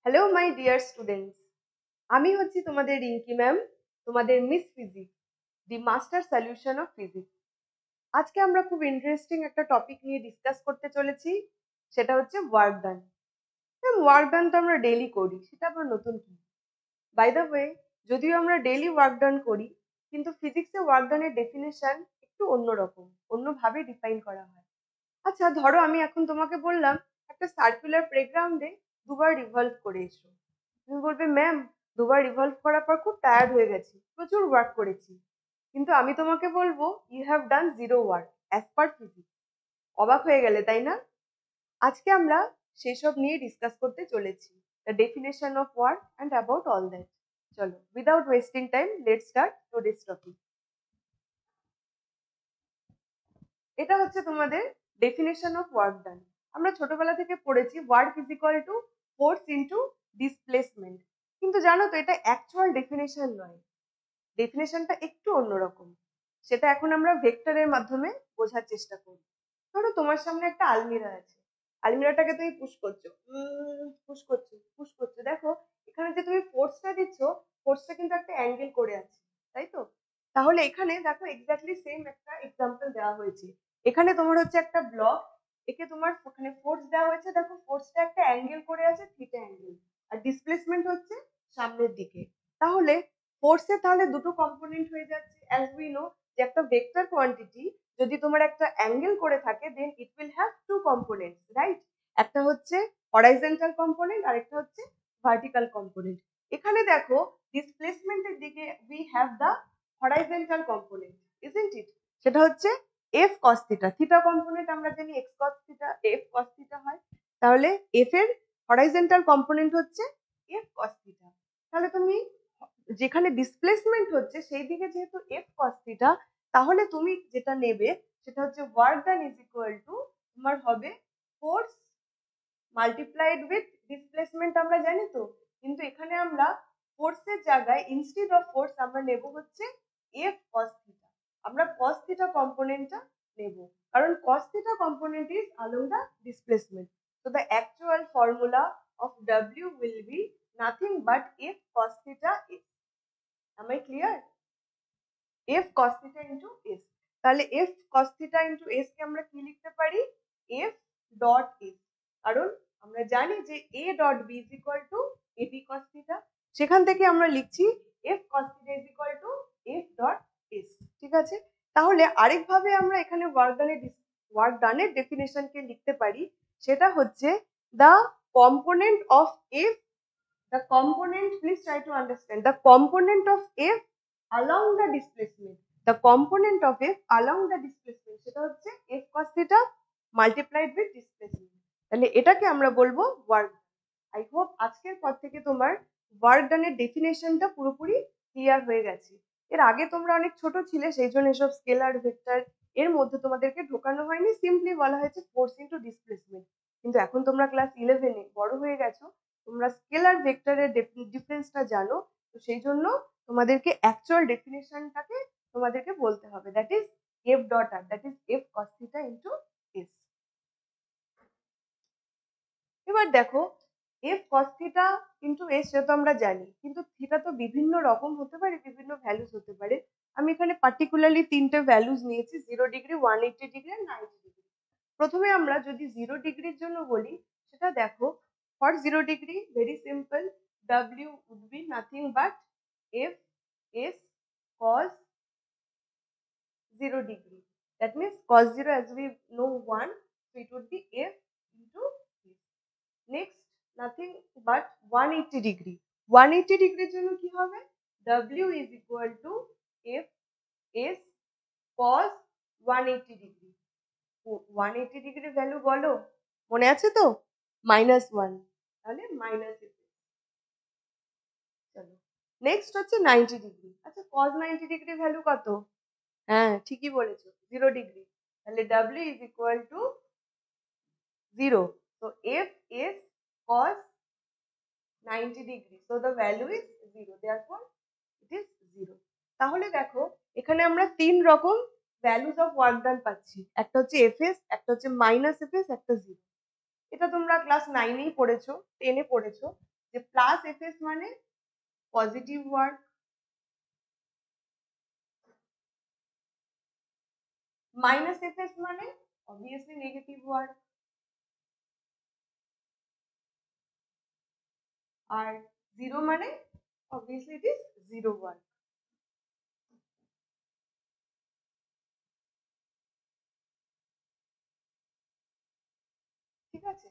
Hello my dear students, আমি হচ্ছি তোমাদের রিঙ্কি ম্যাম, তোমাদের miss physics, the master solution of physics. আজকে আমরা খুব ইন্টারেস্টিং একটা টপিক নিয়ে ডিসকাস করতে চলেছি, সেটা হচ্ছে work done. Ma'am, work done তো আমরা ডেইলি করি, সেটা আবার নতুন কি? বাই দ্য ওয়ে, যদিও আমরা ডেইলি ওয়ার্ক ডান করি, কিন্তু ফিজিক্সে ওয়ার্ক ডানের ডেফিনেশন একটু অন্যরকম, অন্যভাবে ডিফাইন করা হয়। আচ্ছা, ধরো আমি এখন তোমাকে বললাম একটা সার্কুলার প্লেগ্রাউন্ডে দুবার রিভলভ করে এসো। তুমি বলবে, ম্যাম, দুবার রিভলভ করার পর খুব টায়ার্ড হয়ে গেছি, প্রচুর ওয়ার্ক করেছি। কিন্তু আমি তোমাকে বলবো, you have done zero work as per physics. অবাক হয়ে গেলে, তাই না? আজকে আমরা সেসব নিয়ে ডিসকাস করতে চলেছি, the definition of work and about all that. চলো, without wasting time, let's start today's topic. এটা হচ্ছে তোমাদের ডেফিনেশন অফ ওয়ার্ক ডান। আমরা ছোটবেলা থেকে পড়েছি work is equal to force into displacement. কিন্তু জানো তো, এটা অ্যাকচুয়াল ডেফিনেশন নয়, ডেফিনেশনটা একটু অন্যরকম। সেটা এখন আমরা ভেক্টরের মাধ্যমে বোঝার চেষ্টা করব। ধরো তোমার সামনে একটা আলমিরা আছে, আলমিরাটাকে তুমি পুশ করছো, পুশ করছো, দেখো এখানে যে তুমি ফোর্সটা দিচ্ছ, ফোর্সটা কিন্তু একটা অ্যাঙ্গেল করে আছে, তাই তো? তাহলে এখানে দেখো এক্স্যাক্টলি সেম একটা এক্সাম্পল দেওয়া হয়েছে। এখানে তোমার হচ্ছে একটা ব্লক, একে তোমার ওখানে ফোর্স দেওয়া হয়েছে, দেখো ফোর্সটা একটা অ্যাঙ্গেল করে আছে, থিটা অ্যাঙ্গেল। আর ডিসপ্লেসমেন্ট হচ্ছে সামনের দিকে। তাহলে ফোর্সের তাহলে দুটো কম্পোনেন্ট হয়ে যাচ্ছে, অ্যাজ উই নো যে একটা ভেক্টর কোয়ান্টিটি যদি তোমার একটা অ্যাঙ্গেল করে থাকে, then it will have two components, right? একটা হচ্ছে হরাইজন্টাল কম্পোনেন্ট আর একটা হচ্ছে ভার্টিক্যাল কম্পোনেন্ট। এখানে দেখো ডিসপ্লেসমেন্টের দিকে we have the horizontal component, isn't it? সেটা হচ্ছে F cos theta. Theta component আমরা জানি x cos theta, F cos theta হয়। তাহলে এফ এর হরাইজন্টাল কম্পোনেন্ট হচ্ছে এফ কস থিটা। তাহলে তুমি যেখানে ডিসপ্লেসমেন্ট হচ্ছে সেই দিকে যেহেতু এফ কস থিটা, তাহলে তুমি যেটা নেবে সেটা হচ্ছে work done is equal to তোমার হবে ফোর্স মাল্টিপ্লাইড উইথ ডিসপ্লেসমেন্ট, আমরা জানি তো। কিন্তু এখানে আমরা ফোর্সের জায়গায় ইনস্টেড অফ ফোর্স আমরা নেব হচ্ছে এফ কস থিটা। আমরা কস থিটা কম্পোনেন্টটা নেব, কারণ cos theta component is along the displacement. So the actual formula of W will be nothing but f cos theta s. Am I clear? f cos theta into s. তাহলে f cos theta into s কে আমরা কি লিখতে পারি? f dot s। কারণ আমরা জানি যে a dot b is equal to ab cos theta। সেখান থেকে আমরা লিখছি f cos theta is equal to f dot s। ঠিক আছে? তাহলে আরেকভাবে আমরা এখানে ওয়ার্ক ডানের ডেফিনেশন কে লিখতে পারি, সেটা হচ্ছে the component of f, the component, please try to understand, the component of f along the displacement, the component of f along the displacement সেটা হচ্ছে f cos theta multiplied with displacement। তাহলে এটাকে আমরা বলবো ওয়ার্ক। আই হোপ আজকের পর থেকে তোমার ওয়ার্ক ডানের ডেফিনেশনটা পুরোপুরি ক্লিয়ার হয়ে গেছে। এর আগে তোমরা অনেক ছোট ছিলে, সেই জন্য এসব স্কেলার ভেক্টর এর মধ্যে তোমাদেরকে ঢোকানো হয়নি, সিম্পলি বলা হয়েছে ফোর্স ইনটু ডিসপ্লেসমেন্ট। কিন্তু এখন তোমরা ক্লাস 11-এ বড় হয়ে গেছো, তোমরা স্কেলার ভেক্টরের ডিফারেন্সটা জানো, তো সেই জন্য তোমাদেরকে অ্যাকচুয়াল ডেফিনেশনটাকে তোমাদেরকে বলতে হবে, that is F dot R, that is F cos theta into S. এবার দেখো, F cos theta into S সেটা তো আমরা জানি, কিন্তু থিটা তো বিভিন্ন রকম হতে পারে, বিভিন্ন ভ্যালুস হতে পারে। আমি এখানে পার্টিকুলারলি তিনটে ভ্যালুস নিয়েছি, 0 ডিগ্রি, 180 ডিগ্রি আর 90 ডিগ্রি। প্রথমে আমরা যদি 0 ডিগ্রির জন্য বলি, সেটা দেখো, for 0 degree very simple, W would be nothing but F S cos 0 degree. That means cos 0 as we know 1, so it would be f into s. Next, nothing but 180 degree. 180 ডিগ্রির জন্য কি হবে? w is equal to f s cos 180 degree. 180 degree value বলো, মনে আছে তো? -1, তাহলে minus F. চলো, নেক্সট হচ্ছে 90 ডিগ্রি। আচ্ছা, cos 90 ডিগ্রি ভ্যালু কত? হ্যাঁ, ঠিকই বলেছো, 0 ডিগ্রি। তাহলে w is equal to 0. So f is cos 90 degree, so the value is 0, therefore it is 0. তাহলে দেখো, এখানে আমরা তিন রকম ভ্যালুস অফ ওয়ার্ক ডান পাচ্ছি, একটা হচ্ছে এফএস, একটা হচ্ছে মাইনাস এফএস, একটা 0। এটা তোমরা ক্লাস 9-এই পড়েছো, 10-এ পড়েছো। যে প্লাস এফএস মানে পজিটিভ ওয়ার্ক, মাইনাস এফএস মানে অবভিয়াসলি নেগেটিভ ওয়ার্ক, আর জিরো মানে obviously it is zero work. ঠিক আছে,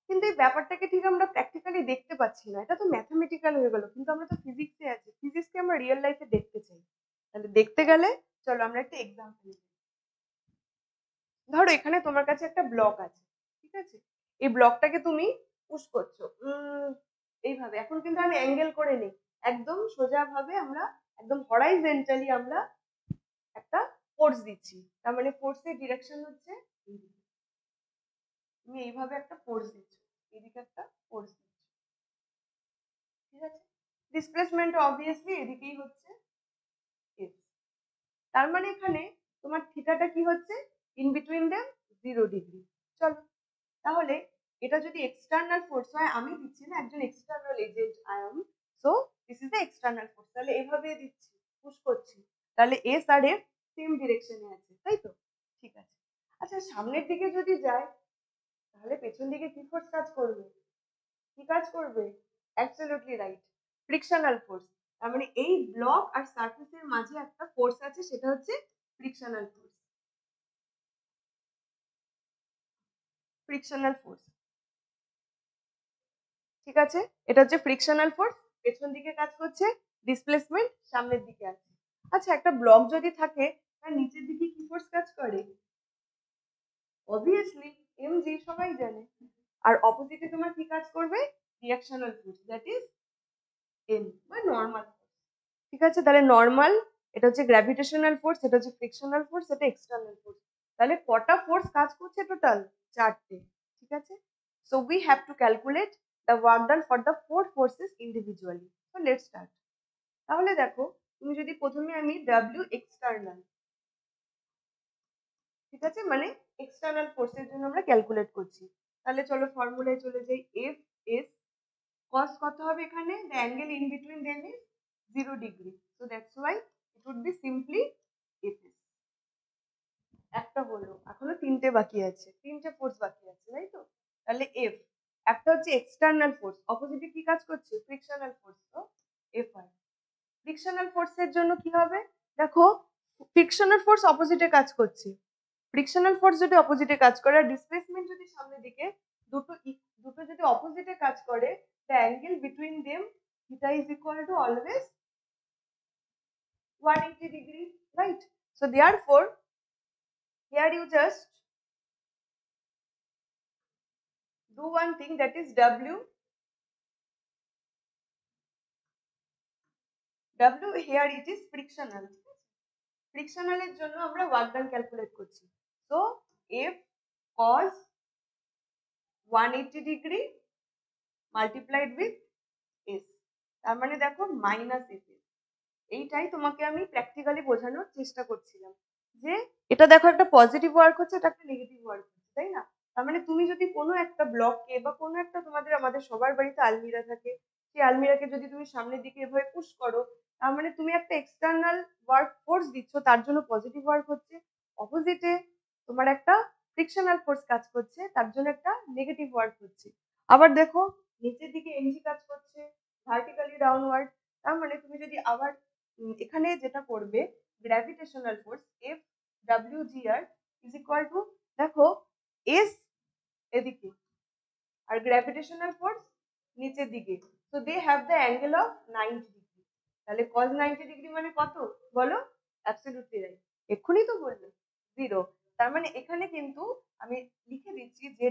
কিন্তু এই ব্যাপারটাকে ঠিক আমরা প্র্যাকটিক্যালি দেখতে পাচ্ছি না, এটা তো ম্যাথমেটিক্যাল হয়ে গেল, কিন্তু আমরা তো ফিজিক্সে আছি, ফিজিক্সকে আমরা রিয়েল লাইফে দেখতে চাই। তাহলে দেখতে গেলে চলো আমরা একটা এক্সাম্পল নিই। ধরো এখানে তোমার কাছে একটা ব্লক আছে, ঠিক আছে, এই ব্লকটাকে তুমি পুশ করছো এইভাবে, এখন কিন্তু আমি অ্যাঙ্গেল করে নিই, একদম সোজা ভাবে আমরা একদম হরাইজন্টালি আমরা একটা ফোর্স দিচ্ছি, তার মানে ফোর্সের ডিরেকশন হচ্ছে এইদিকে। তুমি এইভাবে একটা ফোর্স দিচ্ছ, এদিকে একটা ফোর্স দিচ্ছ, ঠিক আছে, ডিসপ্লেসমেন্ট অবভিয়াসলি এদিকেই হচ্ছে এস, তার মানে এখানে তোমার থিটাটা কি হচ্ছে ইন বিটুইন দেম 0 ডিগ্রি। চলো তাহলে এটা যদি এক্সটার্নাল ফোর্স হয়, আমি দিচ্ছি না, একজন external agent I am, so this is the external force, তাহলে এভাবে দিচ্ছি, পুশ করছি, তাহলে এস আর এফ সেম ডিরেকশনে আছে, তাই তো? ঠিক আছে, আচ্ছা সামনের দিকে যদি যায় তাহলে পেছন দিকে কি ফোর্স কাজ করবে? কি কাজ করবে? Absolutely right, frictional force. তার মানে এই ব্লক আর সারফেসের মাঝে একটা ফোর্স আছে, সেটা হচ্ছে ফ্রিকশনাল ফোর্স। ফ্রিকশনাল ফোর্স, ঠিক আছে, এটা হচ্ছে ফ্রিকশনাল ফোর্স, পেছন দিকে কাজ করছে, ডিসপ্লেসমেন্ট সামনের দিকে আছে। আচ্ছা একটা ব্লক যদি থাকে তার নিচের দিকে কি ফোর্স কাজ করে? অবভিয়াসলি এমজি, সবাই জানে। আর অপোজিটে তোমার কি কাজ করবে? রিঅ্যাকশনাল ফোর্স, দ্যাট ইজ এম বা নর্মাল ফোর্স। ঠিক আছে, তাহলে নর্মাল, এটা হচ্ছে গ্র্যাভিটেশনাল ফোর্স, এটা হচ্ছে ফ্রিকশনাল ফোর্স, এটা এক্সটার্নাল ফোর্স। তাহলে কটা ফোর্স কাজ করছে টোটাল? 4টে। ঠিক আছে, so we have to calculate the work done for the 4 forces individually. So let's start. তাহলে দেখো, তুমি যদি প্রথমে আমি ডাব্লিউ এক্সটার্নাল, ঠিক আছে, মানে এক্সটার্নাল ফোর্সের জন্য আমরা ক্যালকুলেট করছি, তাহলে চলো ফর্মুলায় চলে যাই। এফ এস cos কত হবে এখানে? the angle in between them is 0 degree, so that's why it would be simply fs। একটা হলো, এখনো তিনটে বাকি আছে, তিনটে ফোর্স বাকি আছে, তাই তো? তাহলে এফ, একটা হচ্ছে এক্সটার্নাল ফোর্স, অপোজিটে কি কাজ করছে? ফ্রিকশনাল ফোর্স, তো এফ আই। ফ্রিকশনাল ফোর্সের জন্য কি হবে? দেখো, ফ্রিকশনাল ফোর্স অপোজিটে কাজ করছে, ফ্রিকশনাল ফোর্স যদি অপোজিটে কাজ করে আর ডিসপ্লেসমেন্ট যদি সামনের দিকে, দুটো দুটো যদি অপোজিটে কাজ করে, the angle between them theta is equal to always 180 degree, right? So therefore here you just do one thing, that is w here it is frictional, frictional এর জন্য আমরা ওয়ার্ক ডান ক্যালকুলেট করছি, so f cos 180 degree multiplied with s, তার মানে দেখো minus F. এইটাই তোমাকে আমি প্র্যাকটিক্যালি বোঝানোর চেষ্টা করছিলাম, যে এটা দেখো একটা পজিটিভ ওয়ার্ক হচ্ছে, এটা একটা নেগেটিভ ওয়ার্ক হচ্ছে, তাই না? তার মানে তুমি যদি কোনো একটা ব্লককে বা কোনো একটা, তোমাদের আমাদের সবার বাড়িতে আলমিরা থাকে, সেই আলমিরাকে যদি তুমি সামনের দিকে এভাবে পুশ করো, তার মানে তুমি একটা এক্সটার্নাল ওয়ার্ক ফোর্স দিচ্ছ, তার জন্য পজিটিভ ওয়ার্ক হচ্ছে। অপোজিটে তোমার একটা ফ্রিকশনাল ফোর্স কাজ করছে, তার জন্য একটা নেগেটিভ ওয়ার্ক হচ্ছে। আবার দেখো নিচের দিকে এমজি কাজ করছে, ভার্টিক্যালি ডাউনওয়ার্ড, তার মানে তুমি যদি আবার এখানে যেটা করবে, gravitational force F W G আর ইজ ইকুয়াল টু, দেখো এস এদিকে আর গ্র্যাভিটেশনাল ফোর্স নিচের দিকে, so they have the angle of 90 degree. তাহলে cos 90 ডিগ্রি মানে কত বলো? অ্যাবসলিউটলি রাইট, এক্ষুনি তো বললো 0। তার মানে এখানে কিন্তু আমি লিখে দিচ্ছি যে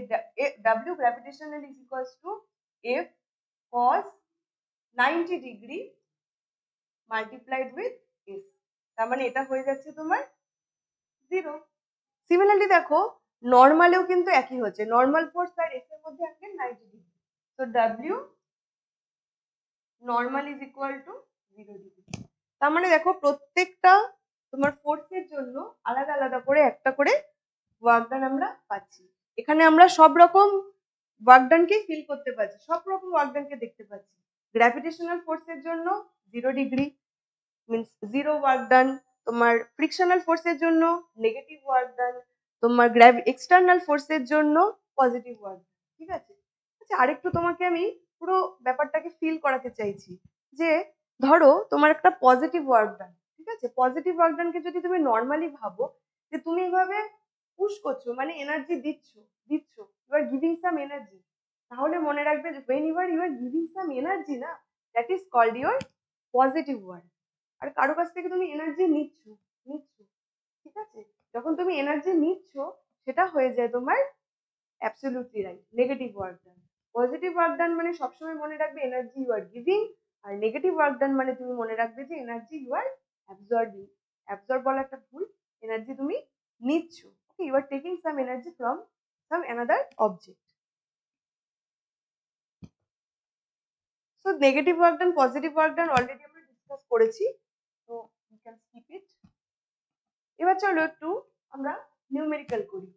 W gravitational is equals to F cos 90 degree multiplied with S, তার মানে এটা হয়ে যাচ্ছে তোমার 0। সিমিলারলি দেখো নর্মালেও কিন্তু একই হচ্ছে, নর্মাল ফোর্স আর এস এর মধ্যে অ্যাঙ্গেল 90 ডিগ্রি, তো W normal is equal two 0 degree. তার মানে দেখো প্রত্যেকটা তোমার ফোর্সের জন্য আলাদা আলাদা করে একটা করে ওয়ার্ক ডান আমরা পাচ্ছি। এখানে আমরা সব রকম ওয়ার্ক ডানকে ফিল করতে পারছি, সব রকম ওয়ার্ক ডানকে দেখতে পাচ্ছি। গ্র্যাভিটেশনাল ফোর্সের জন্য 0 ডিগ্রি মিনস 0 ওয়ার্ক ডান, তোমার ফ্রিকশনাল ফোর্সের জন্য নেগেটিভ ওয়ার্ক ডান, তোমার এক্সটার্নাল ফোর্সের জন্য পজিটিভ ওয়ার্ক ডান। ঠিক আছে? আচ্ছা, আরেকটু তোমাকে আমি পুরো ব্যাপারটাকে ফিল করাতে চাইছি যে ধরো তোমার একটা পজিটিভ ওয়ার্ক ডান, ঠিক আছে? পজিটিভ ওয়ার্ক ডানকে যদি তুমি নর্মালি ভাবো যে তুমি এভাবে পুশ করছো, মানে এনার্জি দিচ্ছ দিচ্ছ you are giving some energy, তাহলে মনে রাখবে যে when you are giving some energy না, that is called your positive word। আর কারো কাছ থেকে তুমি এনার্জি নিচ্ছ নিচ্ছ ঠিক আছে? যখন তুমি এনার্জি নিচ্ছ সেটা হয়ে যায় তোমার absolutely right negative work done. Positive work done মানে সবসময় মনে রাখবে এনার্জি ইউ আর গিভিং, আর নেগেটিভ ওয়ার্ক ডান মানে তুমি মনে রাখবে যে energy you are absorbing. Absorb বলা একটা ভুল, এনার্জি তুমি নিচ্ছ। Okay, you are taking some energy from some another object. So negative work done positive work done already আমরা ডিসকাস করেছি, তো ইউ ক্যান স্কিপ ইট। এবার চলো একটু আমরা নিউমেরিক্যাল করি।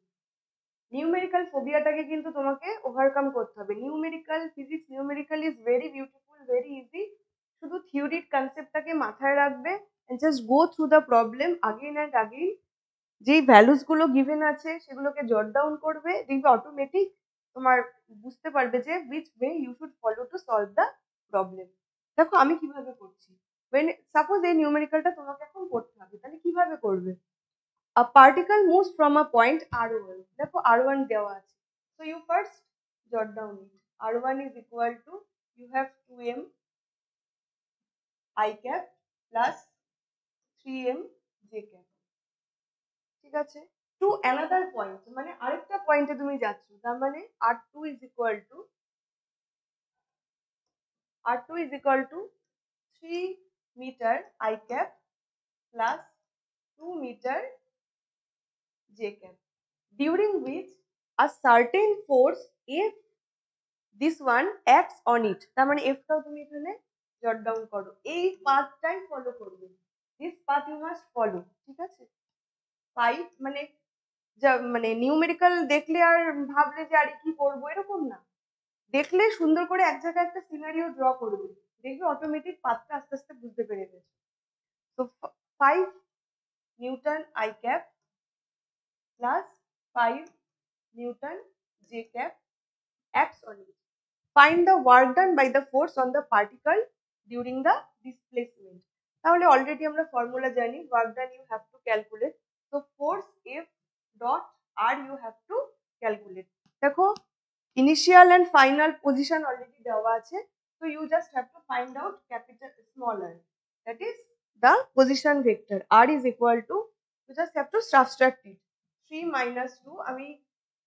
নিউমেরিক্যাল ফোবিয়াটাকে কিন্তু তোমাকে ওভারকাম করতে হবে। Numerical physics numerical is very beautiful, very easy. শুধু থিওরির কনসেপ্টটাকে মাথায় রাখবে and just go through the problem again and again. যেই ভ্যালুস গুলো গিভেন আছে সেগুলোকে জট ডাউন করবে, দেখবে অটোমেটিক তোমার বুঝতে পারবে যে which way you should follow to solve the problem। দেখো আমি কিভাবে করছি। when suppose এই নিউমেরিক্যালটা তোমাকে এখন করতে হবে, তাহলে কিভাবে করবে? A particle moves from a point R1, দেখো R1 দেওয়া আছে, so you first jot down it। R1 is equal to, you have 2m I cap plus 3m j cap, ঠিক আছে? টু অ্যানাদার পয়েন্ট, মানে আরেকটা পয়েন্টে তুমি যাচ্ছ, তার মানে R2 is equal to R2 is equal to 3 meter I cap plus 2 meter j cap, during which a certain force F this one acts on it। তার মানে F টাও তুমি এখানে জট ডাউন করো, এই পাথটাই ফলো করবে, this path you must follow. ঠিক আছে? 5 মানে মানে নিউমেরিক্যাল দেখলে আর ভাবলে যে আরে কি করবো এরকম না, দেখলে সুন্দর করে এক জায়গায় একটা সিনারিও ড্র করবে, দেখবে অটোমেটিক পাথটা আস্তে আস্তে বুঝতে পেরে গেছে। তো 5 Newton I cap plus 5 Newton J cap acts on it। Find the work done by the force on the particle during the displacement। তাহলে অলরেডি আমরা ফর্মুলা জানি, work done you have to calculate, so force F dot R you have to calculate। দেখো initial and final position already দেওয়া আছে, so you just have to find out capital small r, that is the position vector। R is equal to, you just have to subtract it, 3 minus 2, আমি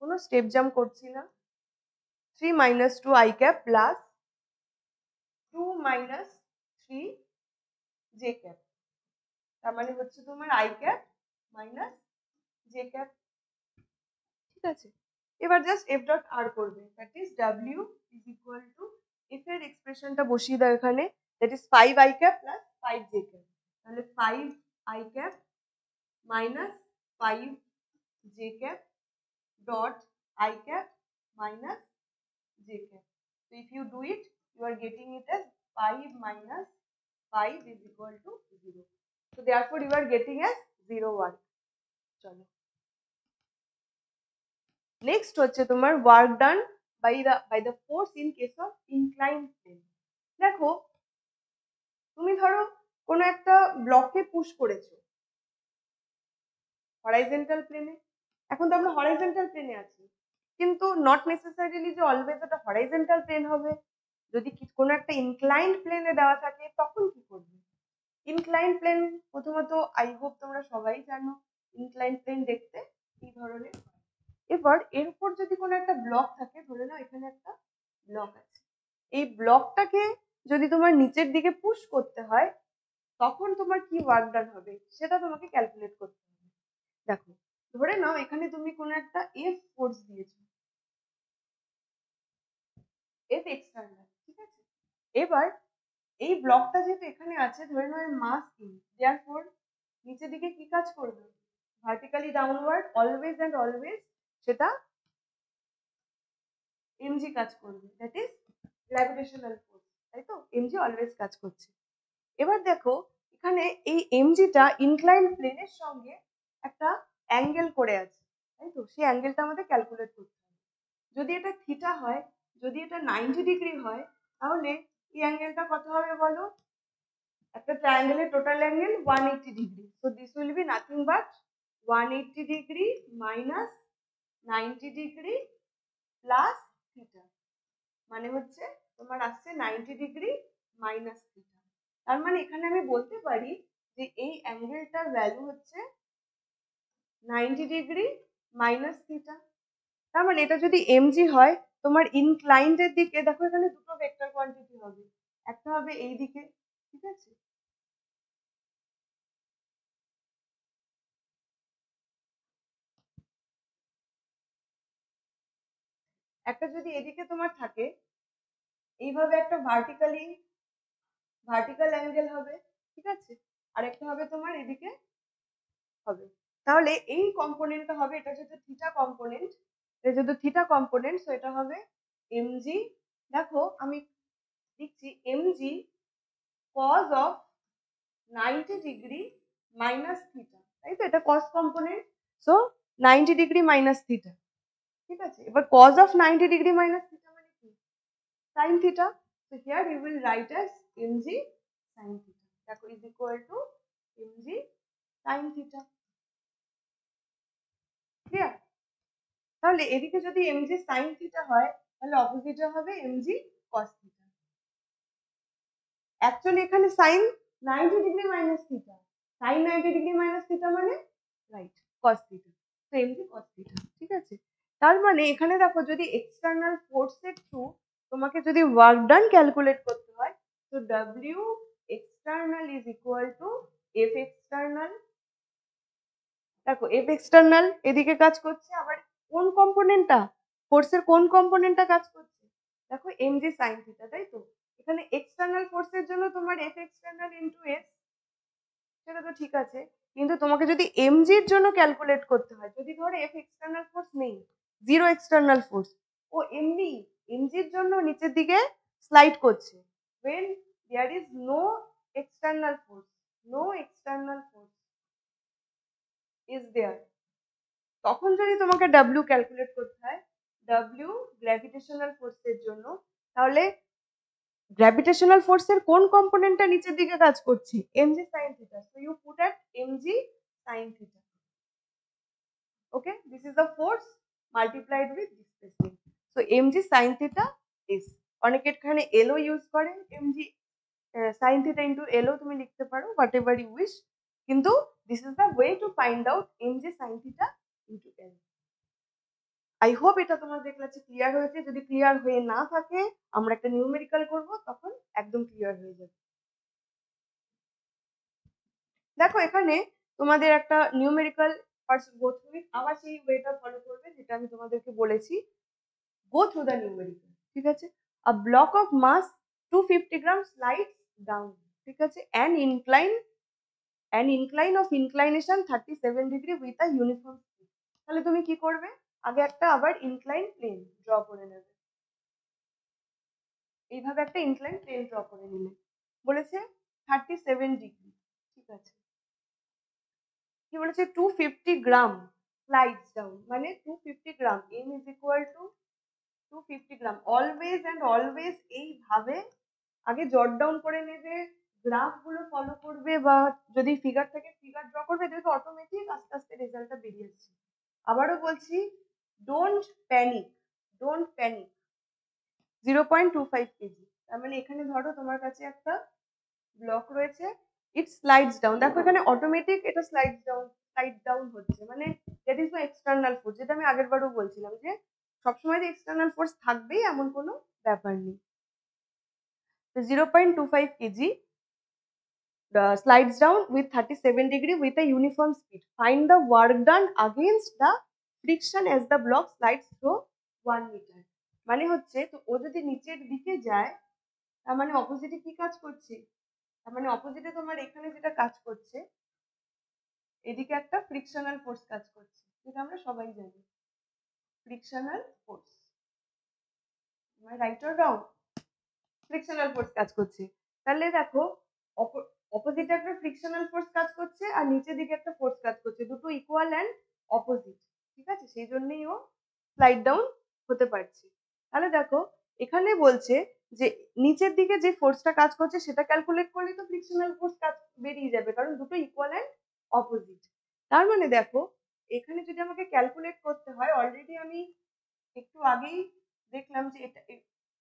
কোনো step jump করছি না, 3 minus 2 I cap plus 2 minus 3 j cap, তার মানে হচ্ছে তোমার I cap minus j cap। ঠিক আছে? এবার জাস্ট f dot r করবে, that is w is equal to, f এর এক্সপ্রেশনটা বসিয়ে দাও এখানে, that is 5 I cap plus 5 j cap, তাহলে 5 I cap minus 5 j cap dot I cap minus j cap। So if you do it, you are getting it as 5 minus 5 is equal to 0। So therefore you are getting as 0 1। চলো next হচ্ছে তোমার work done by the force in case of inclined plane. দেখো তুমি ধরো কোনো একটা ব্লকে push করেছো হরাইজন্টাল প্লেনে, এখন তো আমরা হরাইজন্টাল প্লেনে আছি, কিন্তু নট নেসেসারিলি যে অলওয়েজ ওটা হরাইজন্টাল প্লেন হবে। যদি কোনো একটা ইনক্লাইন্ড প্লেনে দেওয়া থাকে তখন কি করবে? ইনক্লাইন্ড প্লেন প্রথমত আই হোপ তোমরা সবাই জানো ইনক্লাইন্ড প্লেন দেখতে এই ধরনের। এবার এর উপর যদি কোনো একটা ব্লক থাকে, ধরে নাও এখানে একটা ব্লক আছে, এই ব্লকটাকে যদি তোমার নিচের দিকে পুশ করতে হয় তখন তোমার কি ওয়ার্ক ডান হবে সেটা তোমাকে ক্যালকুলেট করতে হবে। দেখো ধরে নাও এখানে তুমি কোনো একটা এফ ফোর্স দিয়েছো, এফ এক্সটার্নাল, ঠিক আছে? এবার এই ব্লকটা যেহেতু এখানে আছে, ধরে নাও এর মাস ইন, দেয়ারফর নিচের দিকে কি কাজ করবে? Vertically downward always and always সেটা এমজি কাজ করবে, দ্যাট ইজ গ্র্যাভিটেশনাল ফোর্স, তাই তো? এমজি অলওয়েজ কাজ করছে। এবার দেখো এখানে এই এমজিটা ইনক্লাইন প্লেনের সঙ্গে একটা অ্যাঙ্গেল করে আছে, তাই তো? সেই অ্যাঙ্গেলটা আমাদের ক্যালকুলেট করতে হবে। যদি এটা থিটা হয়, যদি এটা 90 ডিগ্রি হয়, তাহলে এই অ্যাঙ্গেলটা কত হবে বলো? একটা ট্রায়াঙ্গেলের total angle 180 degree. So this will be nothing but 180 degree minus 90 degree plus theta, মানে হচ্ছে তোমার আসছে 90 ডিগ্রি মাইনাস থিটা। তার মানে এখানে আমি বলতে পারি যে এই অ্যাঙ্গেলটার ভ্যালু হচ্ছে 90 ডিগ্রি মাইনাস থিটা। তার মানে এটা যদি এমজি হয়, তোমার ইনক্লাইন্ড এর দিকে দেখো এখানে দুটো ভেক্টর কোয়ান্টিটি হবে, একটা হবে এই দিকে, ঠিক আছে? একটা যদি এদিকে তোমার থাকে, এইভাবে একটা ভার্টিক্যাল অ্যাঙ্গেল হবে, ঠিক আছে? আর একটা হবে তোমার এদিকে হবে। তাহলে এই কম্পোনেন্টটা হবে, এটা যেহেতু থিটা কম্পোনেন্ট, এটা যেহেতু থিটা কম্পোনেন্ট, সো এটা হবে এমজি। দেখো আমি লিখছি MG cos of 90 degree minus theta, তাই তো? এটা cos component, so 90 degree minus theta, ঠিক আছে? এবার cos of 90 degree minus theta মানে কি? Sine theta. So here you will write as MG sine theta, দেখো is equal to MG sine theta. Clear? তাহলে এদিকে যদি এমজি সাইন থিটা হয়, তাহলে অপোজিটে হবে এমজি কস থিটা। অ্যাকচুয়ালি এখানে sine 90 degree minus theta, sine 90 degree minus theta মানে রাইট কস থিটা, তো এমজি কস থিটা, ঠিক আছে? তার মানে এখানে দেখো যদি এক্সটার্নাল ফোর্সের থ্রু তোমাকে যদি ওয়ার্ক ডান ক্যালকুলেট করতে হয়, তো W external is equal two F external. দেখো এফ এক্সটার্নাল এদিকে কাজ করছে, আবার কোন কম্পোনেন্টটা, ফোর্সের কোন কম্পোনেন্টটা কাজ করছে? দেখো এমজি সাইন থিটা, তাই তো? এখানে এক্সটার্নাল ফোর্সের জন্য তোমার এফ এক্সটার্নাল ইন্টু এস, সেটা তো ঠিক আছে। কিন্তু তোমাকে যদি এমজির জন্য ক্যালকুলেট করতে হয়, যদি ধরো এফ এক্সটার্নাল ফোর্স নেই, জিরো এক্সটার্নাল ফোর্স, ও এমনি এমজির জন্য নিচের দিকে স্লাইড করছে, when there is no external force, no external force is there, তখন যদি তোমাকে ডাব্লিউ ক্যালকুলেট করতে হয়, ডাব্লিউ গ্র্যাভিটেশনাল ফোর্সের জন্য, তাহলে গ্র্যাভিটেশনাল ফোর্সের কোন কম্পোনেন্টটা নিচের দিকে কাজ করছে? Mg sine theta, so you put at mg sine theta. Okay, this is the force multiplied with displacement, so mg sine theta is, অনেকে এখানে এলও ইউজ করে, এমজি সাইন থিটা ইন্টু এলও তুমি লিখতে পারো, হোয়াট এভার ইউ উইশ, কিন্তু this is the way to find out mg sine theta into L. I hope এটা তোমাদের কাছে ক্লিয়ার হয়েছে। যদি ক্লিয়ার হয়ে না থাকে, আমরা একটা নিউমেরিক্যাল করব, তখন একদম ক্লিয়ার হয়ে যাবে। দেখো এখানে তোমাদের একটা numerical first go through it, আবার সেই ওয়েটা ফলো করবে যেটা আমি তোমাদেরকে বলেছি, গো থ্রু দ্য নিউমেরিক্যাল, ঠিক আছে? A block of mass 250 gram slides down, ঠিক আছে, an incline of inclination 37 degree with a uniform speed. তাহলে তুমি কি করবে? আগে একটা আবার ইনক্লাইন প্লেন ড্র করে নেবে, এইভাবে একটা ইনক্লাইন প্লেন ড্র করে নিলে, বলেছে 37 ডিগ্রি, ঠিক আছে? কি বলেছে? 250 গ্রাম স্লাইডস ডাউন, মানে 250 gram, M is equal to 250 gram. Always and always এইভাবে আগে জট ডাউন করে নেবে, গ্রাফ গুলো ফলো করবে, বা যদি ফিগার থাকে ফিগার ড্র করবে, দেখবে অটোমেটিক আস্তে আস্তে রেজাল্টটা বেরিয়ে আসছে। আবারও বলছি, don't panic, don't panic. 0.25 KG, তার মানে এখানে ধরো তোমার কাছে একটা ব্লক রয়েছে, ইট স্লাইডস ডাউন, দেখো এখানে অটোমেটিক এটা স্লাইড ডাউন হচ্ছে, মানে that is no external force, যেটা আমি আগের বারও বলছিলাম যে সবসময় যে এক্সটার্নাল ফোর্স থাকবেই এমন কোনো ব্যাপার নেই। 0.25 KG slides down with 37 degree with a uniform speed. Find the work done against the friction as the block slides through 1 meter. মানে হচ্ছে, তো ও যদি নিচের দিকে যায়, তার মানে অপোজিটে কি কাজ করছে? তার মানে অপোজিটে তোমার এখানে যেটা কাজ করছে, এদিকে একটা ফ্রিকশনাল ফোর্স কাজ করছে, যেটা আমরা সবাই জানি, frictional force. Right or wrong? Frictional force কাজ করছে। তাহলে দেখো অপোজিটে একটা ফ্রিকশনাল ফোর্স কাজ করছে আর নিচের দিকে একটা ফোর্স কাজ করছে, দুটো ইকুয়াল অ্যান্ড অপোজিট। ঠিক আছে, সেই জন্যই ও স্লাইড ডাউন হতে পারছে। তাহলে দেখো এখানে বলছে যে নিচের দিকে যে ফোর্সটা কাজ করছে সেটা ক্যালকুলেট করলে তো ফ্রিকশনাল ফোর্স কাজ বেরিয়ে যাবে, কারণ দুটো ইকুয়াল অ্যান্ড অপোজিট। তার মানে দেখো এখানে যদি আমাকে ক্যালকুলেট করতে হয়, অলরেডি আমি একটু আগেই দেখলাম যে এটা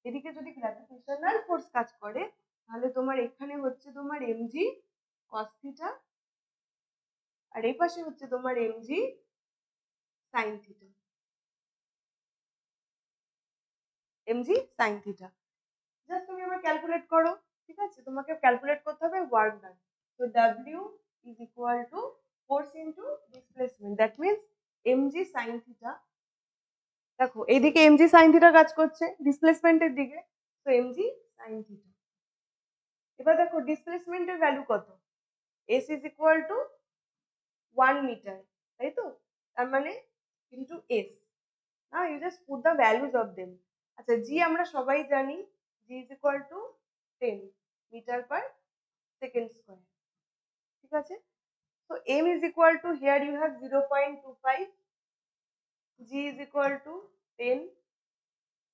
এদিকে যদি গ্র্যাভিটেশনাল ফোর্স কাজ করে তাহলে তোমার এখানে হচ্ছে তোমার এমজি কস থিটা আর এই পাশে হচ্ছে তোমার MG sine theta. MG sine theta just তুমি আবার ক্যালকুলেট করো। ঠিক আছে, তোমাকে ক্যালকুলেট করতে হবে ওয়ার্ক ডান। তো W is equal to force into displacement, that means MG sine theta. দেখো এইদিকে এমজি সাইন থিটা কাজ করছে ডিসপ্লেসমেন্টের দিকে, তো এমজি সাইন থিটা। এবার দেখো ডিসপ্লেসমেন্টের ভ্যালু কত, S is equal to 1 metre, তাই তো? তার মানে into S. Now you just put the values of them. আচ্ছা, জি আমরা সবাই জানি, G is equal to 10 metre per second square. ঠিক আছে, তো M is equal to, here you have 0.25, G is equal to 10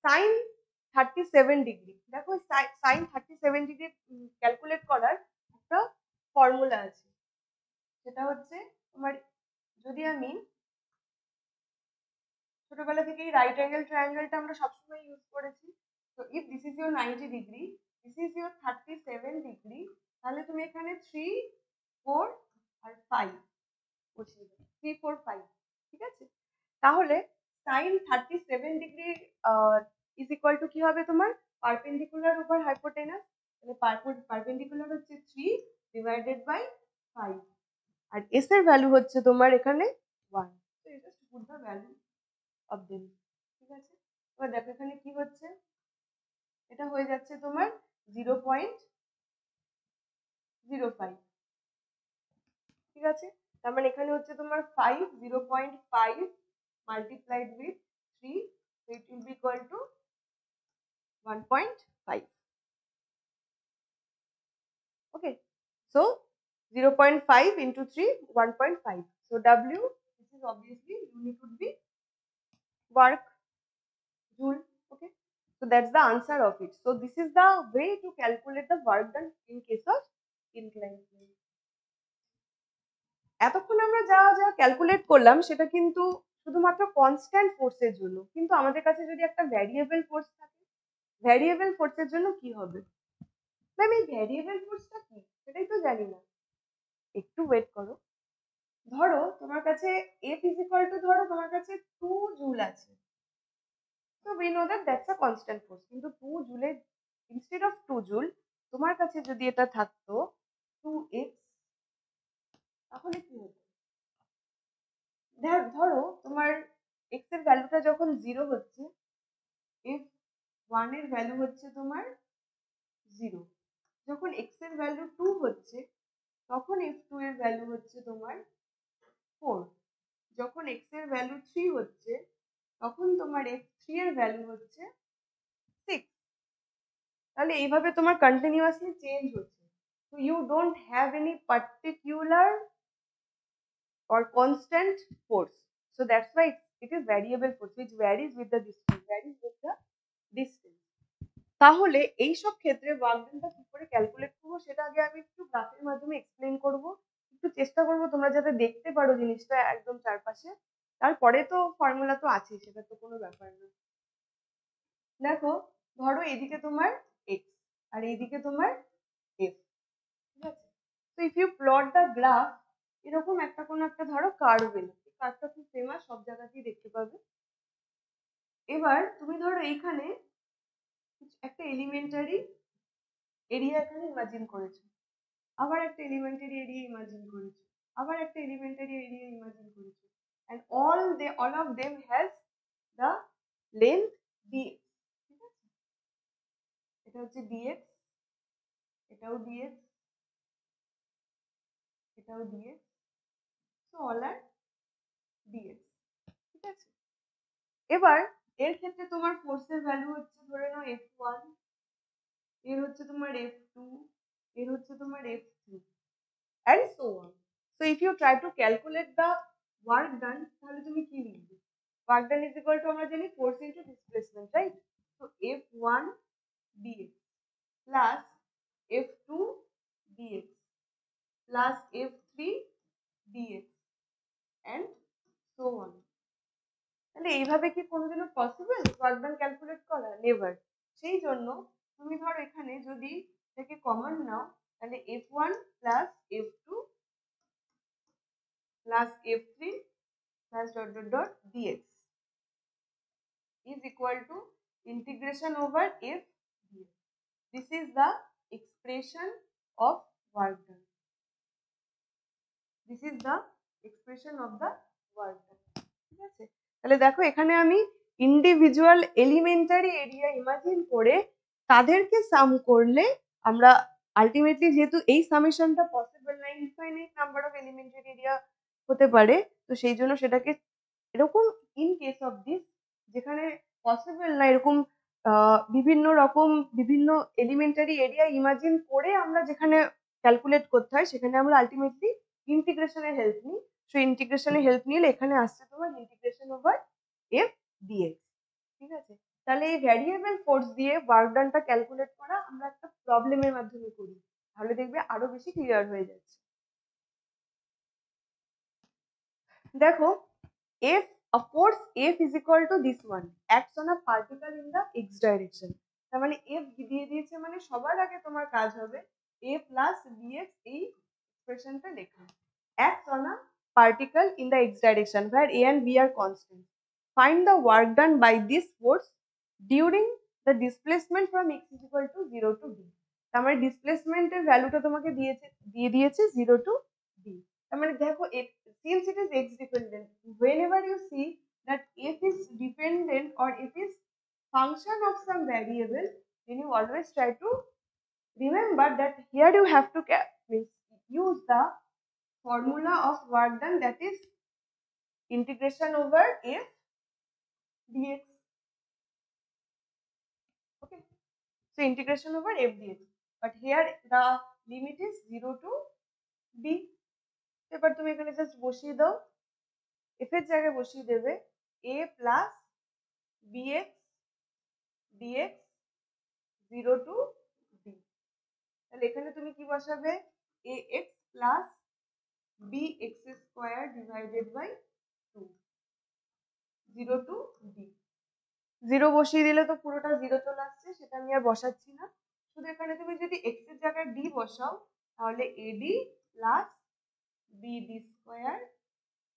sine 37 degree. দেখো sine 37 degree calculate করার একটা ফর্মুলা আছে, সেটা হচ্ছে তোমার, যদি আমি ছোটবেলা থেকেই রাইট অ্যাঙ্গেল ট্রায়াঙ্গেলটা আমরা সবসময় ইউজ করেছি। তো if this is your 90 degree, this is your 37 degree, তাহলে তুমি এখানে 3, 4 আর 5 বসিয়ে দেবে, 3, 4, 5। ঠিক আছে, তাহলে sine 37 degree is equal to কি হবে তোমার, পারপেন্ডিকুলার ওভার হাইপোটেনাস। মানে পারপেন্ডিকুলার হচ্ছে 3 ডিভাইডেড বাই 5 আর এস এর ভ্যালু হচ্ছে তোমার এখানে 1। তো এটা put the value of them. ঠিক আছে, এবার দেখো এখানে কি হচ্ছে, এটা হয়ে যাচ্ছে তোমার 0.05। ঠিক আছে, তার মানে এখানে হচ্ছে তোমার 5, 0.5 multiplied with 3, so it will be equal to 1.5. Okay, so 0.5 into 3, 1.5. So W, this is obviously unit would be work, joule. Okay, so that's the answer of it. So this is the way to calculate the work done in case of inclined plane. এতক্ষণ আমরা যা যা calculate করলাম সেটা কিন্তু শুধুমাত্র constant ফোর্সের জন্য, কিন্তু আমাদের কাছে যদি একটা ভ্যারিয়েবল ফোর্স থাকে, ভ্যারিয়েবল ফোর্সের জন্য কি হবে? ম্যাম এই ভ্যারিয়েবল ফোর্সটা কি সেটাই তো জানি না, একটু ওয়েট করো। ধরো তোমার কাছে এফ ইজ ইকুয়াল টু, ধরো তোমার কাছে 2 জুল আছে, তো we know that that's a constant force. কিন্তু 2 জুলের ইনস্টেড অফ 2 জুল তোমার কাছে যদি এটা থাকতো 2x, তাহলে কি হতো? ধরো তোমার x এর ভ্যালুটা যখন 0 হচ্ছে, f 1 এর ভ্যালু হচ্ছে তোমার 0, যখন x এর ভ্যালু 2 হচ্ছে তখন f2 এর ভ্যালু হচ্ছে তোমার 4, যখন x এর ভ্যালু 3 হচ্ছে তখন তোমার f3 এর ভ্যালু হচ্ছে 6। তাহলে এইভাবে তোমার কন্টিনিউয়াসলি চেঞ্জ হচ্ছে। So you don't have any particular or constant force. So that's why it is variable force which varies with the distance. তাহলে এই সব ক্ষেত্রে ওয়ার্ক ডানটা কি করে ক্যালকুলেট করবো সেটা আগে আমি একটু গ্রাফের মাধ্যমে এক্সপ্লেন করব। একটু চেষ্টা করবো তোমরা যাতে দেখতে পারো জিনিসটা একদম চারপাশে। তারপরে তো ফর্মুলা তো আছেই, সেটা তো কোনো ব্যাপার না। দেখো ধরো এদিকে তোমার এক্স আর এইদিকে তোমার এফ। ঠিক আছে, তো if you plot the graph, এরকম একটা কোনো একটা ধরো কার্ভ এলো, কার্ভটা খুব ফেমাস, সব জায়গাতেই দেখতে পাবে। এবার তুমি ধরো এইখানে একটা এলিমেন্টারি এরিয়া এখানে ইমাজিন করেছো, আবার একটা এলিমেন্টারি এরিয়া ইমাজিন করেছো, আবার একটা এলিমেন্টারি এরিয়া ইমাজিন করেছো, and all of them has the length dx। ঠিক আছে, এটা হচ্ছে dx, এটাও dx, এটাও dx, so all are dx। ঠিক আছে, এবার এর ক্ষেত্রে তোমার ফোর্সের ভ্যালু হচ্ছে ধরে নাও F1, এর হচ্ছে তোমার F2, এর হচ্ছে তোমার F3 and so on. So if you try to calculate the work done, তাহলে তুমি কি লিখবে? Work done is equal to আমরা জানি force into displacement, right? So F1 dx plus F2 dx plus F3 dx and so on. তাহলে এইভাবে কি কোনোদিনও পসিবল ওয়ার্ক ডান ক্যালকুলেট করা? নেভার। সেই জন্য তুমি ধরো এখানে যদি থেকে কমন নাও তাহলে F1 plus F2 plus F3 plus dot dot dot dx is equal to integration over F dx. This is the expression of work done. This is the expression of the work done. ঠিক আছে? তাহলে দেখো এখানে আমি individual elementary area imagine করে তাদেরকে সাম করলে আমরা আলটিমেটলি যেহেতু এই সামেশনটা পসিবল না, infinite number of elementary area হতে পারে, তো সেই জন্য সেটাকে এরকম ইন কেস অফ দিস যেখানে পসিবল না এরকম বিভিন্ন রকম বিভিন্ন এলিমেন্টারি এরিয়া ইমাজিন করে আমরা যেখানে ক্যালকুলেট করতে হয় সেখানে আমরা আলটিমেটলি ইন্টিগ্রেশনের হেল্প নিই। সো ইন্টিগ্রেশনের হেল্প নিলে এখানে আসছে তোমার ইন্টিগ্রেশন ওভার এফ ডিএক্স। ঠিক আছে, তাহলে এই ভ্যারিয়েবল ফোর্স দিয়ে ওয়ার্ক ডানটা ক্যালকুলেট করা আমরা একটা প্রবলেমের মাধ্যমে করি, তাহলে দেখবে আরো বেশি ক্লিয়ার হয়ে যাচ্ছে। দেখো F, of course, F is equal to this one, acts on a particle in the x direction. তার মানে F দিয়ে দিয়েছে মানে সবার আগে তোমার কাজ হবে A plus bx এই এক্সপ্রেশনটা লেখা। Acts on a particle in the x direction where A and B are constant. Find the work done by this force during the displacement from x is equal to 0 to b. তার মানে ডিসপ্লেসমেন্টের ভ্যালুটা তোমাকে দিয়ে দিয়েছে 0 to b। তার মানে দেখো since it is x dependent, whenever you see that f is dependent or f is function of some variable, then you always try to remember that here you have to use the formula of work done, that is integration over f dx. Okay, so integration over f dx, but here the limit is 0 to b. এবার তুমি এখানে just বসিয়ে দাও, f এর জায়গায় বসিয়ে দেবে a plus bx dx 0 to b। তাহলে এখানে তুমি কি বসাবে ax plus bx square divided by 2 0 to b। 0 বসিয়ে দিলে তো পুরোটা 0 চলে আসছে, সেটা আমি আর বসাচ্ছি না। শুধু এখানে তুমি যদি x এর জায়গায় d বসাও তাহলে ad plus bd square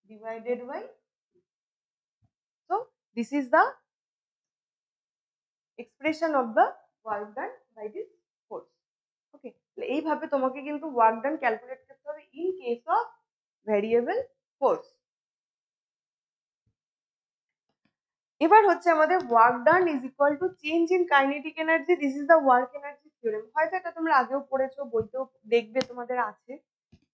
divided by 2. So this is the expression of the work done by this force. ওকে, এইভাবে তোমাকে কিন্তু ওয়ার্ক ডান ক্যালকুলেট করতে হবে in case of variable force. এবার হচ্ছে আমাদের work done is equal to change in kinetic energy. This is the work energy theorem. হয়তো এটা তোমরা আগেও পড়েছো, বইতেও দেখবে তোমাদের আছে,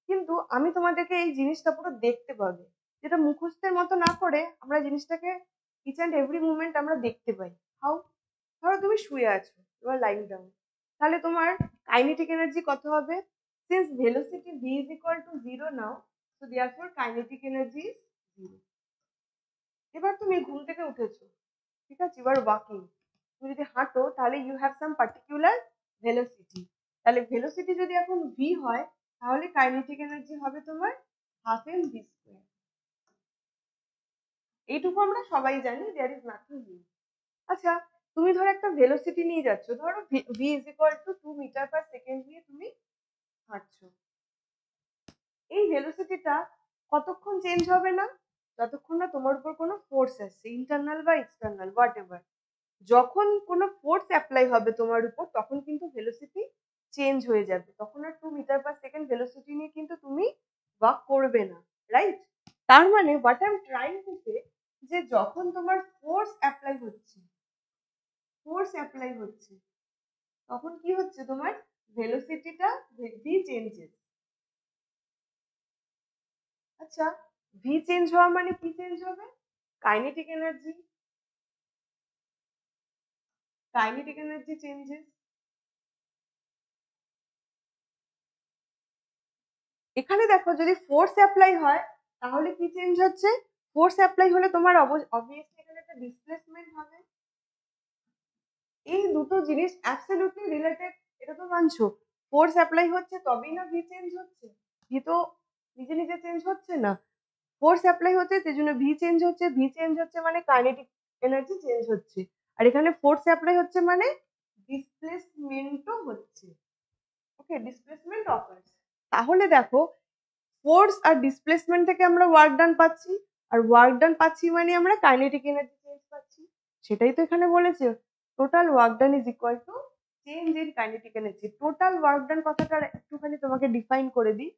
কিন্তু আমি তোমাদেরকে এই জিনিসটা পুরো দেখতে পাবে, যেটা মুখস্থের মতো না করে আমরা জিনিসটাকে ইচ অ্যান্ড এভরি মুভমেন্ট আমরা দেখতে পাই। হাউ? ধরো তুমি শুয়ে আছো, এবার লাইন ডাউন, তাহলে তোমার কাইনেটিক এনার্জি কত হবে? Since velocity v is equal to 0 now, so therefore kinetic energy is 0. এবার তুমি ঘুম থেকে উঠেছো, ঠিক আছে, এবার ওয়াকিং, তুমি যদি হাঁটো তাহলে you have some particular velocity. তাহলে ভেলোসিটি যদি এখন v হয় তাহলে কাইনেটিক এনার্জি হবে তোমার হাফ এম ভি স্কোয়ার। এইটুকু আমরা সবাই জানি, দেয়ার ইজ নাথিং নিউ। আচ্ছা, তুমি ধরো একটা ভেলোসিটি নিয়ে যাচ্ছ, ধরো v is equal to 2 metre per second নিয়ে তুমি হাঁটছো। এই ভেলোসিটিটা কতক্ষণ চেঞ্জ হবে না? যতক্ষণ না তোমার উপর কোনো ফোর্স আসছে, ইন্টারনাল বা এক্সটার্নাল হোয়াট এভার। যখন কোনো ফোর্স অ্যাপ্লাই হবে তোমার উপর তখন কিন্তু ভেলোসিটি চেঞ্জ হয়ে যাবে, তখন আর 2 মিটার পার সেকেন্ড ভেলোসিটি নিয়ে কিন্তু তুমি ওয়াক করবে না, রাইট? তার মানে what I am trying to say, যে যখন তোমার ফোর্স অ্যাপ্লাই হচ্ছে তখন কি হচ্ছে, তোমার ভেলোসিটিটা ভি চেঞ্জেস। আচ্ছা, ভি চেঞ্জ হওয়া মানে কি চেঞ্জ হবে? Kinetic energy. Kinetic energy changes. এখানে দেখো যদি ফোর্স অ্যাপ্লাই হয় তাহলে কি চেঞ্জ হচ্ছে, ফোর্স অ্যাপ্লাই হলে তোমার অবভিয়াসলি এখানে একটা ডিসপ্লেসমেন্ট হবে। এই দুটো জিনিস অ্যাবসলিউটলি রিলেটেড, এটা তো মানছো। ফোর্স অ্যাপ্লাই হচ্ছে তবেই না ভি চেঞ্জ হচ্ছে, ভি তো নিজে নিজে চেঞ্জ হচ্ছে না, ফোর্স অ্যাপ্লাই হচ্ছে সেই জন্য ভি চেঞ্জ হচ্ছে, ভি চেঞ্জ হচ্ছে মানে কাইনেটিক এনার্জি চেঞ্জ হচ্ছে, আর এখানে ফোর্স অ্যাপ্লাই হচ্ছে মানে ডিসপ্লেসমেন্টও হচ্ছে। ওকে, ডিসপ্লেসমেন্ট অফার্স। তাহলে দেখো ফোর্স আর ডিসপ্লেসমেন্ট থেকে আমরা ওয়ার্ক ডান পাচ্ছি, আর ওয়ার্ক ডান পাচ্ছি মানে আমরা কাইনেটিক এনার্জি চেঞ্জ পাচ্ছি। সেটাই তো এখানে বলেছে, total work done is equal to change in kinetic energy. Total work ডান কথাটা একটুখানি তোমাকে ডিফাইন করে দিই।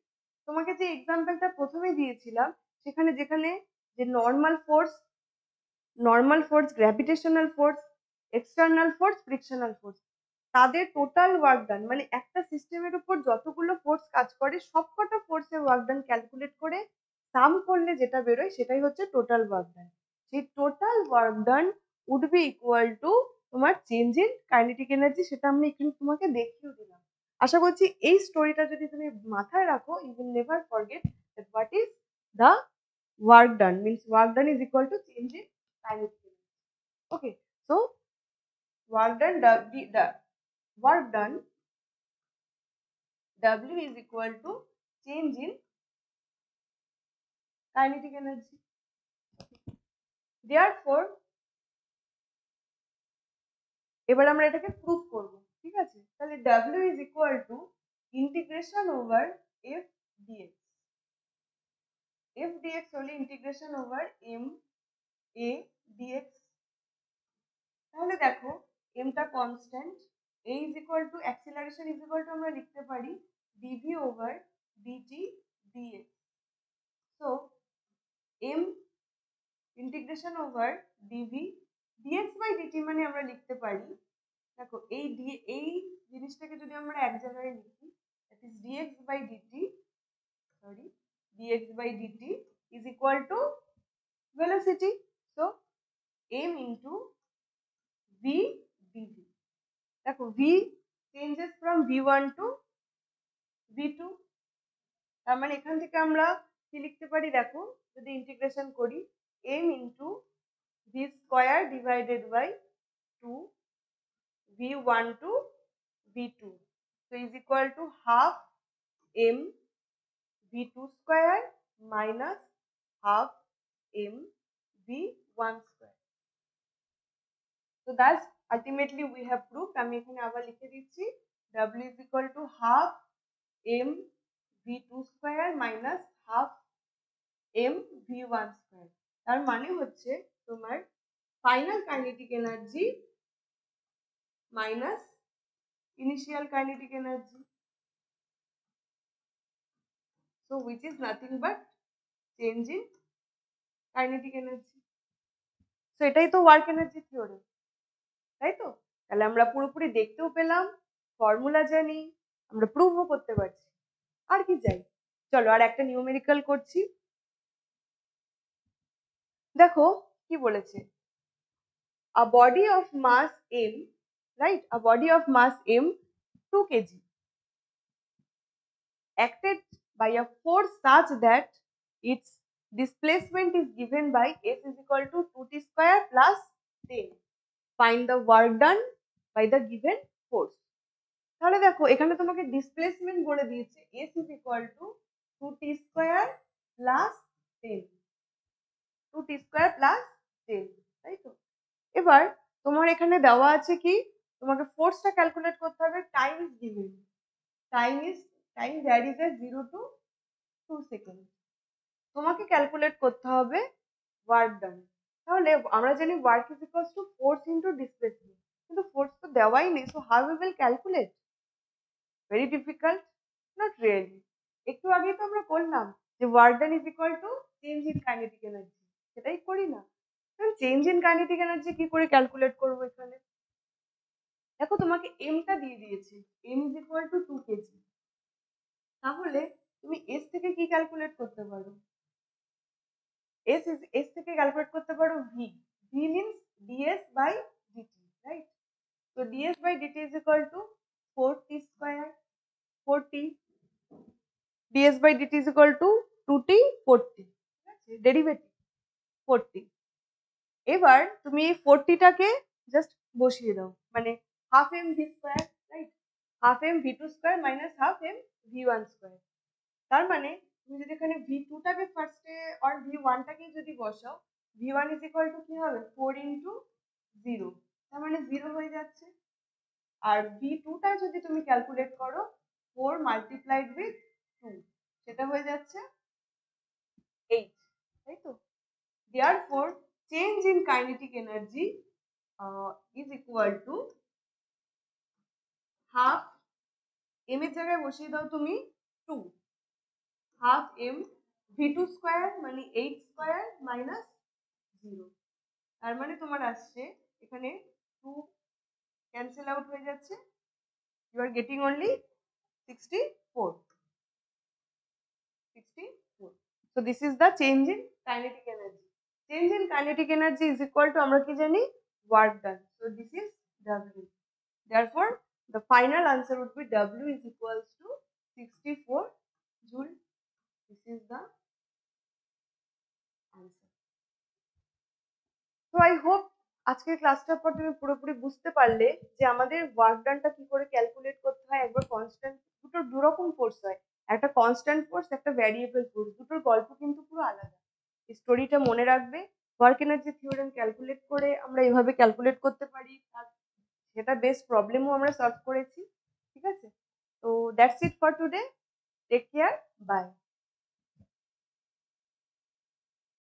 তোমাকে যে এক্সাম্পলটা প্রথমে দিয়েছিলাম সেখানে যেখানে যে normal force, gravitational force, external force, frictional force, তাদের টোটাল ওয়ার্ক ডান মানে একটা সিস্টেমের উপর যতগুলো ফোর্স কাজ করে সবকটা ফোর্সের ওয়ার্ক ডান ক্যালকুলেট করে সাম করলে যেটা বেরোয় সেটাই হচ্ছে টোটাল ওয়ার্ক ডান। সেই total work done would be equal to তোমার চেঞ্জ ইন কাইনেটিক এনার্জি, সেটা আমি এখানে তোমাকে দেখিয়ে দিলাম। আশা করছি এই স্টোরিটা যদি তুমি মাথায় রাখো, you will never forget that what is the work done, means work done is equal to change in kinetic energy. Okay, so work done, the work done W is equal to change in kinetic energy. Therefore এবার আমরা এটাকে proof করব, ঠিক আছে? তাহলে W is equal to integration over F dx. F dx হলে integration over M A dx। তাহলে দেখো m টা constant, a is equal to acceleration is equal to আমরা লিখতে পারি dv over dt dx। so m integration over dv dx by dt মানে আমরা লিখতে পারি, দেখো এই জিনিসটাকে যদি আমরা এক জায়গায় লিখি, that is dx by dt, sorry, dx by dt is equal to velocity, so m into v dv। দেখো v changes from v1 to v2, তার মানে এখান থেকে আমরা কি লিখতে পারি, দেখো যদি ইন্টিগ্রেশন করি m into v square divided by 2 v1 to v2, so is equal to half m v2 square minus half m v1 square। so thus ultimately we have proved, আমি এখানে আবার লিখে দিচ্ছি w is equal to half m v2 square minus half m v1 square। তার মানে হচ্ছে তোমার final kinetic energy minus initial kinetic energy, so which is nothing but change in kinetic energy. so এটাই তো ওয়ার্ক এনার্জি থিওরেম, তাই তো? তাহলে আমরা পুরোপুরি দেখতেও পেলাম, ফর্মুলা জানি, আমরা প্রুভও করতে পারছি, আর কি চাই? চলো আর একটা নিউমেরিক্যাল করছি। দেখো কি বলেছে, a body of mass m, right, a body of mass m 2 kg acted by a force such that its displacement is given by s is equal to 2t square plus 10, find the work done by the given force। তাহলে দেখো এখানে তোমাকে displacement বলে দিয়েছে s is equal to 2t square plus 10, 2t square plus 10, তাই তো? এবার তোমার এখানে দেওয়া আছে কি, তোমাকে ফোর্সটা ক্যালকুলেট করতে হবে, time is given, time varies A 0 to 2 second, তোমাকে ক্যালকুলেট করতে হবে ওয়ার্ক ডান। তাহলে আমরা জানি work is equals to force into displacement, কিন্তু ফোর্স তো দেওয়াই নেই, so how we will calculate? Very difficult, not really. একটু আগেই তো আমরা করলাম যে work done is equal to change in kinetic energy, সেটাই করি না? চেঞ্জ ইন কাইনেটিক এনার্জি কি করে ক্যালকুলেট করবো এখানে? দেখো তোমাকে এমটা দিয়ে দিয়েছে, M is equal to 2 kg, তাহলে তুমি এস থেকে কি ক্যালকুলেট করতে পারো? এস থেকে ক্যালকুলেট করতে পারো V, V means DS by DT, right? So ds by dt is equal to 4t square, 4t, ds by dt is equal to 2t 4t, ঠিক আছে, ডেরিভেটিভ 4t। এবার তুমি এই 40 টাকে জাস্ট বসিয়ে দাও, মানে half M V square, right, half M V two square minus half M V one square. তার মানে তুমি যদি এখানে ভি টু টাকে ফার্স্টে আর ভি ওয়ানটাকে যদি বসাও, V one is equal to কি হবে 4 ইন্টু 0, তার মানে 0 হয়ে যাচ্ছে। আর ভি টুটা যদি তুমি ক্যালকুলেট করো 4 মাল্টিপ্লাইড উইথ 2, সেটা হয়ে যাচ্ছে 8, তাই তো। Therefore, change in kinetic energy is equal to half m এর জায়গায় বসিয়ে দাও তুমি 2, half m v2 স্কয়ার মানে 8 স্কয়ার মাইনাস 0। তার মানে তোমার আসছে এখানে 2 ক্যান্সেল আউট হয়ে যাচ্ছে, you are getting only 64, 64। So this is the change in kinetic energy. Change in kinetic energy is equal to আমরা কি জানি work done. So this is W. Therefore, the final answer would be W is equals to 64 joule. This is the answer. So I hope আজকের ক্লাসটার পর তুমি পুরোপুরি বুঝতে পারলে যে আমাদের ওয়ার্ক ডানটা কি করে ক্যালকুলেট করতে হয়। একবার কনস্ট্যান্ট, দুটোর দুরকম ফোর্স হয়, একটা কনস্ট্যান্ট ফোর্স, একটা ভ্যারিয়েবল ফোর্স, দুটোর গল্প কিন্তু পুরো আলাদা। এই স্টোরিটা মনে রাখবে। ওয়ার্ক এনার্জি থিওরেম ক্যালকুলেট করে আমরা এভাবে ক্যালকুলেট করতে পারি, আর সেটা বেস্ট প্রবলেমও আমরা সলভ করেছি, ঠিক আছে। তো that's it for today, take care, by.